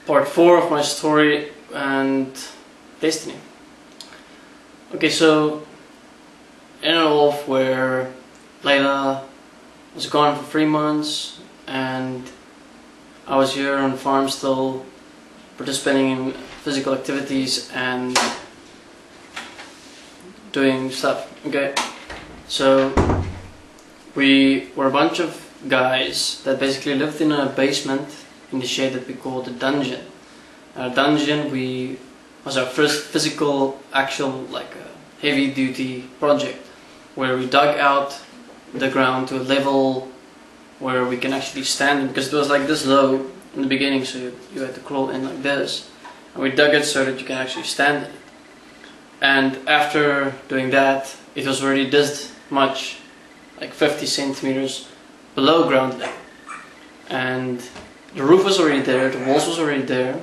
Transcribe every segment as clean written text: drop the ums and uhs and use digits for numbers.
part 4 of my story and Destiny. Okay, so in and off where Layla was gone for 3 months and I was here on the farm still participating in physical activities and doing stuff. Okay, so we were a bunch of guys that basically lived in a basement in the shade that we call the dungeon. Our dungeon was our first physical, actual, like a heavy duty project where we dug out the ground to a level where we can actually stand in, because it was like this low in the beginning, so you had to crawl in like this, and we dug it so that you can actually stand in it. And after doing that, it was already this much, like 50 centimeters below ground level, and the roof was already there, the walls was already there,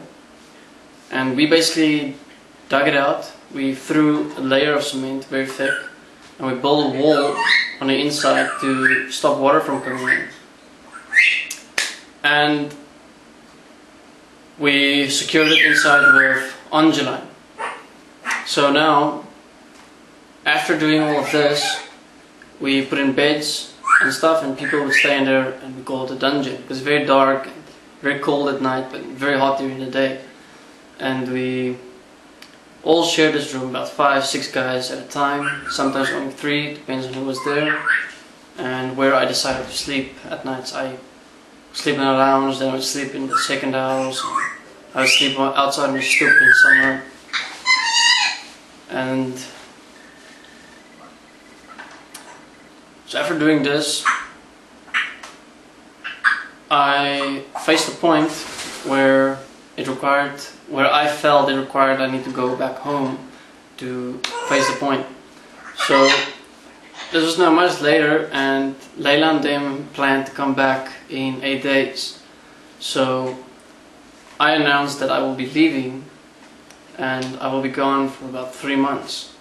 and we basically dug it out. We threw a layer of cement very thick, and we built a wall on the inside to stop water from coming in. And we secured it inside with Angeline. So now, after doing all of this, we put in beds and stuff, and people would stay in there, and we call it a dungeon because it's very dark and very cold at night, but very hot during the day. And we all shared this room, about 5-6 guys at a time, sometimes only 3, depends on who was there, and where I decided to sleep at nights. I sleep in a lounge, then I would sleep in the second house, I would sleep outside on the stoop in summer. And so after doing this, I faced a point where I felt it required I need to go back home to face the point. So this was not much later, and Layla and them planned to come back in 8 days. So I announced that I will be leaving, and I will be gone for about 3 months.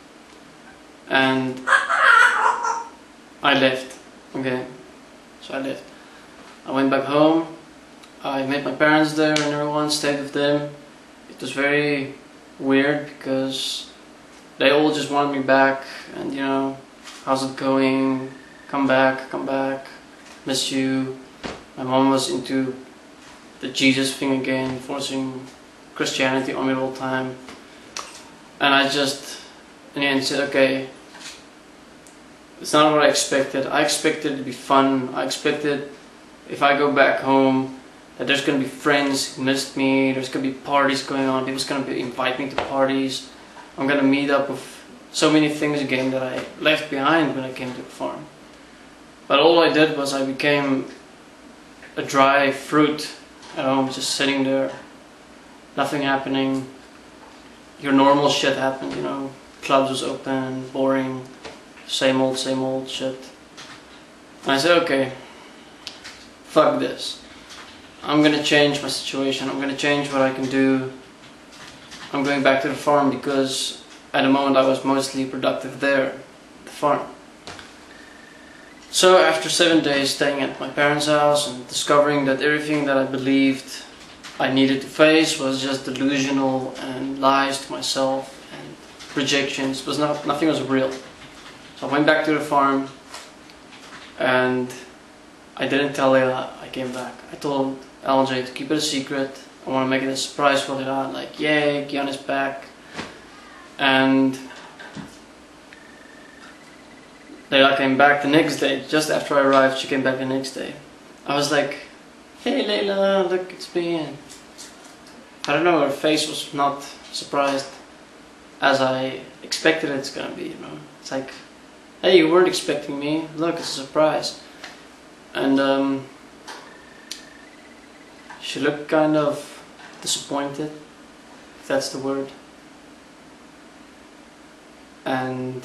And I left. Okay, so I left. I went back home. I met my parents there and everyone, stayed with them. It was very weird because they all just wanted me back, and you know, how's it going? Come back, miss you. My mom was into the Jesus thing again, forcing Christianity on me all the time. And I just, in the end, said, okay, it's not what I expected. I expected it to be fun. I expected if I go back home that there's going to be friends who missed me, there's going to be parties going on, people's going to invite me to parties, I'm going to meet up with so many things again that I left behind when I came to the farm. But all I did was I became a dry fruit at home, just sitting there, nothing happening. Your normal shit happened, you know, clubs was open, boring, same old shit. And I said, okay, fuck this. I'm gonna change my situation, I'm gonna change what I can do. I'm going back to the farm because at the moment I was mostly productive there, at the farm. So after 7 days staying at my parents' house and discovering that everything that I believed I needed to face was just delusional and lies to myself and projections, nothing was real. So I went back to the farm and I didn't tell Layla I came back. I told LJ to keep it a secret. I want to make it a surprise for Layla, like yay, Gian is back. And Layla came back the next day, just after I arrived. She came back the next day. I was like, hey Layla, look, it's me. And I don't know, her face was not surprised as I expected it's gonna be, you know. It's like, hey, you weren't expecting me, look, it's a surprise. And she looked kind of disappointed, if that's the word. And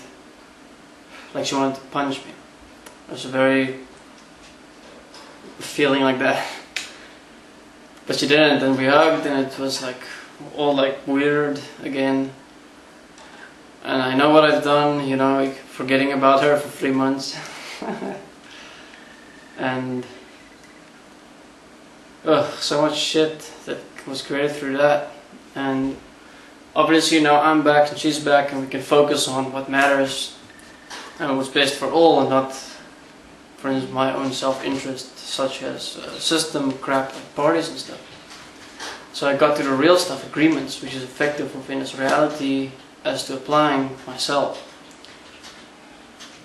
like she wanted to punch me. It was a very feeling like that. But she didn't, and we hugged, and it was like all like weird again. And I know what I've done, you know, like forgetting about her for 3 months. And so much shit that was created through that. And obviously now I'm back and she's back, and we can focus on what matters and what's best for all, and not, for instance, my own self-interest, such as system crap like parties and stuff. So I got to the real stuff, agreements, which is effective within its reality as to applying myself.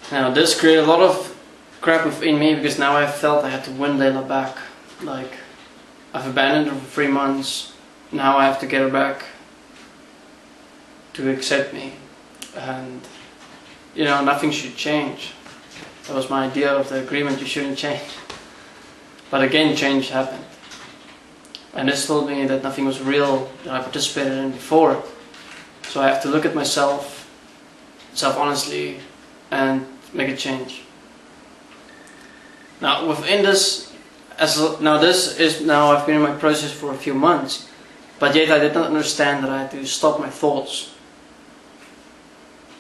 Now this created a lot of crap within me, because now I felt I had to win Layla back. Like, I've abandoned her for 3 months, now I have to get her back to accept me, and you know, nothing should change. That was my idea of the agreement, you shouldn't change. But again, change happened. And this told me that nothing was real that I participated in before. So I have to look at myself, honestly, and make a change. Now within this, I've been in my process for a few months, but yet I did not understand that I had to stop my thoughts.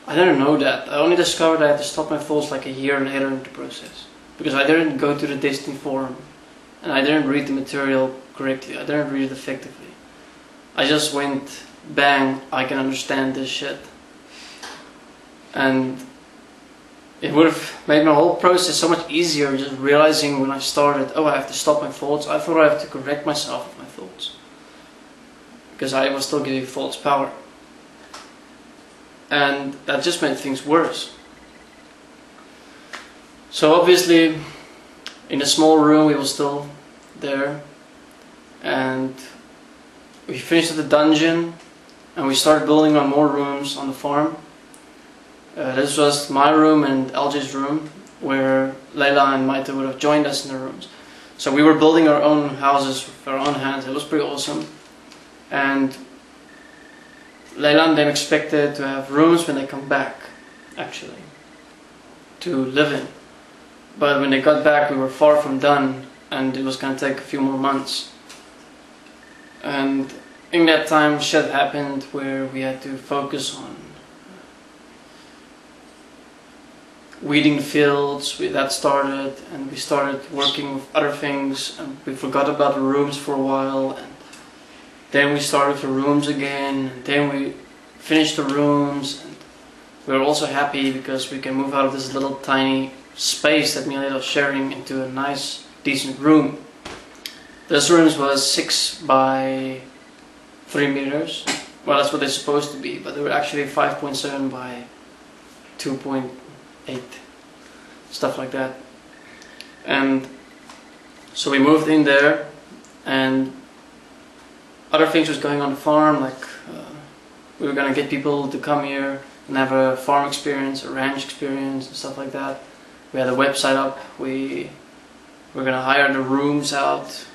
I didn't know that. I only discovered I had to stop my thoughts like a year later in the process, because I didn't go to the Desteni forum, and I didn't read the material correctly. I didn't read it effectively. I just went, bang, I can understand this shit. And it would have made my whole process so much easier, just realizing when I started, oh, I have to stop my thoughts. I thought I have to correct myself with my thoughts, because I was still giving thoughts power. And that just made things worse. So obviously, in a small room, we were still there, and we finished the dungeon, and we started building on more rooms on the farm. This was my room and LJ's room, where Layla and Maite would have joined us in the rooms. So we were building our own houses with our own hands. It was pretty awesome. And Layla and them expected to have rooms when they come back, actually, to live in. But when they got back, we were far from done, and it was going to take a few more months. And in that time, shit happened where we had to focus on weeding the fields. That started, and we started working with other things, and we forgot about the rooms for a while, and then we started the rooms again, and then we finished the rooms, and we were also happy because we can move out of this little tiny space that me and Layla was sharing into a nice, decent room. This room was 6 by 3 meters. Well, that's what they're supposed to be, but they were actually 5.7 by 2.8, stuff like that. And so we moved in there, and other things was going on the farm, like we were gonna get people to come here and have a farm experience, a ranch experience, and stuff like that. We had a website up. We were gonna hire the rooms out,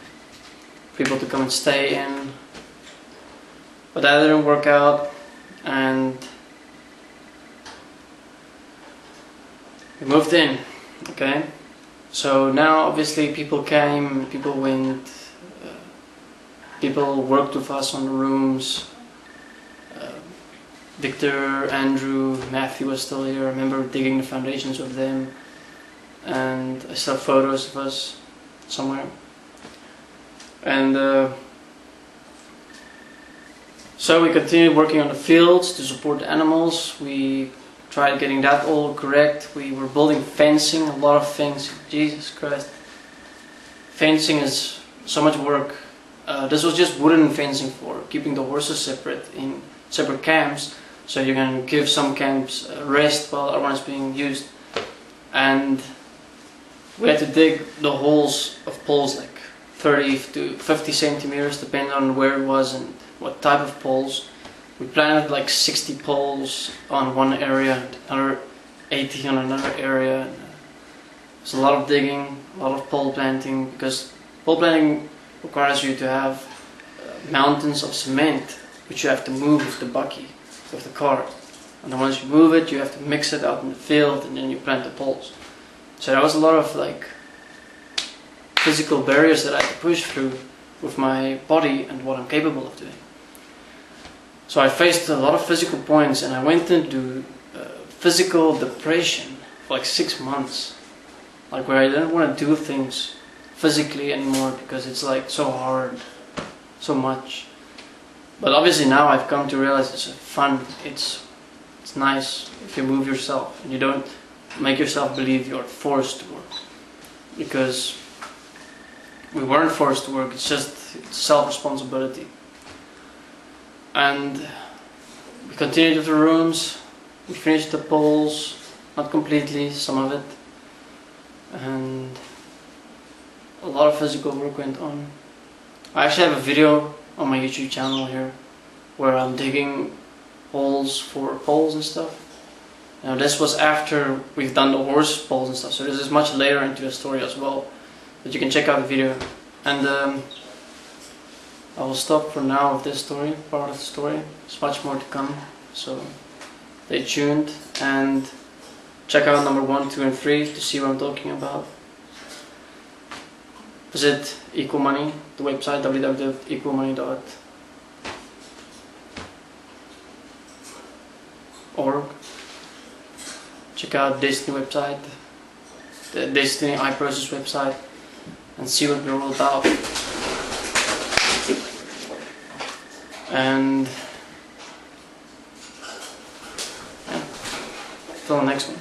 people to come and stay in. But that didn't work out, and we moved in. Okay, so now obviously people came, people went. People worked with us on the rooms. Victor, Andrew, Matthew was still here. I remember digging the foundations with them, and I still have photos of us somewhere. And so we continued working on the fields to support the animals. We tried getting that all correct. We were building fencing, a lot of things. Jesus Christ. Fencing is so much work. This was just wooden fencing for keeping the horses separate in separate camps, so you can give some camps rest while other ones being used. And we had to dig the holes of poles like 30 to 50 centimeters, depending on where it was and what type of poles. We planted like 60 poles on one area and another 80 on another area. There's a lot of digging, a lot of pole planting, because pole planting requires you to have mountains of cement which you have to move with the bucky, with the cart. And then once you move it, you have to mix it out in the field, and then you plant the poles. So there was a lot of like physical barriers that I had to push through with my body and what I'm capable of doing. So I faced a lot of physical points, and I went into physical depression for like 6 months, like where I didn't want to do things physically anymore because it's like so hard, so much. But obviously now I've come to realize it's fun, it's nice if you move yourself and you don't make yourself believe you're forced to work. Because we weren't forced to work, it's self-responsibility. And we continued with the rooms, we finished the poles, not completely, some of it. And a lot of physical work went on. I actually have a video on my YouTube channel here where I'm digging holes for poles and stuff. Now this was after we've done the horse poles and stuff, so this is much later into the story as well, but you can check out the video. And I will stop for now with this story, part of the story. There's much more to come, so stay tuned and check out number 1, 2 and 3 to see what I'm talking about. Visit Equal Money, the website www.equalmoney.org. Check out Desteni website, the Desteni iProcess website, and see what we're all about. And yeah, till the next one.